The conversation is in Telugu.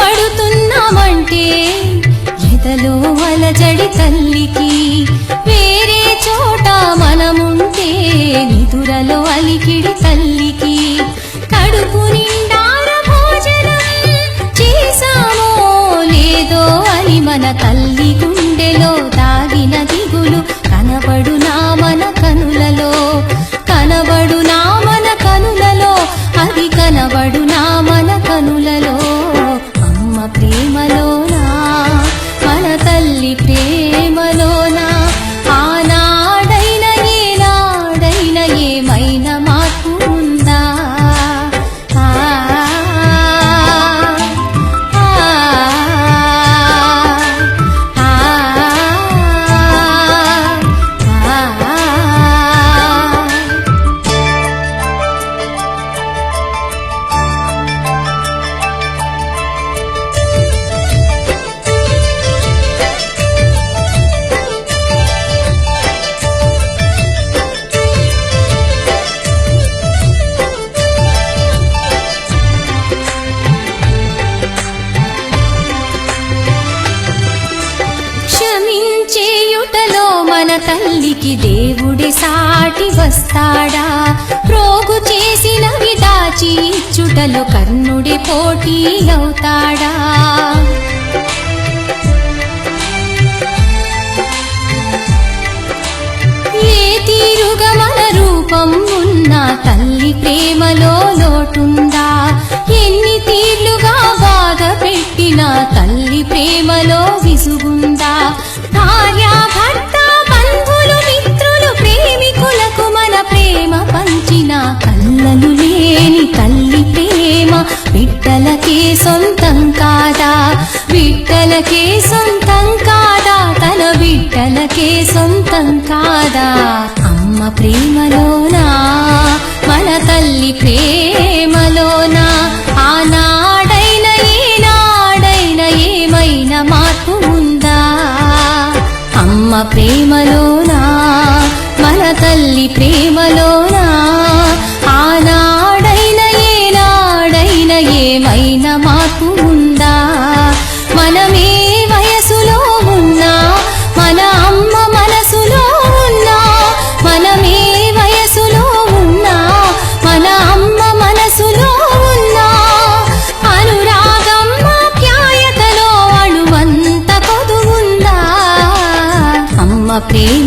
పడుతున్నామంటే ఎదలో అలజడి తల్లికి, వేరే చోట మనముంటే నిదురలో అలికిడి తల్లికి. కడుపు నిండార భోజనం చేశామో లేదో అని మన తల్లి గుండెలో దాగిన దిగులు కనబడునా మన కనులలో, కనబడునా మన కనులలో, అది కనబడునా మన కనులలో. అమ్మ ప్రేమలోనా, మన తల్లి ప్రేమలోనా, ఆనాడైన ఏనాడైన ఏమైనా మార్పు ఉందా? ఆ ఆ ఆ క్షమించేయుటలో మన తల్లికి దేవుడి సాటి వస్తాడా? ప్రోగు చేసినవి దాచి ఇచ్చుటలో కర్ణుడి పోటీ అవుతాడా? ఏ తీరుగా మన రూపం ఉన్నా తల్లి ప్రేమలో లోటుందా? ఎన్ని తీర్లుగా బాధ పెట్టినా తల్లి ప్రేమలో విసుగుందా? భార్య భర్త బంధువులు మిత్రులు ప్రేమికులకు మన ప్రేమ పంచిన కళ్ళలు లేని తల్లి ప్రేమ బిడ్డలకే సొంతం కాదా? బిడ్డలకే సొంతం కాదా? తన బిడ్డలకే సొంతం కాదా? అమ్మ ప్రేమలోనా, మన తల్లి ప్రేమలోనా, ఆనాడైన ఏనాడైన ఏమైనా మార్పు ఉందా? అమ్మ ప్రేమలోనా, మన తల్లి ప్రేమలోనా, ఆనాడైన ఏనాడైన ఏమైనా మార్పు ఉందా? మనమే వయసులో ఉన్నా, మన అమ్మ మనసులో ఉన్నా, మనమే వయసులో ఉన్నా, మన అమ్మ మనసులో ఉన్నా, అనురాగం ఆప్యాయతలో అణువంత కొదువుందా? అమ్మ ప్రేమ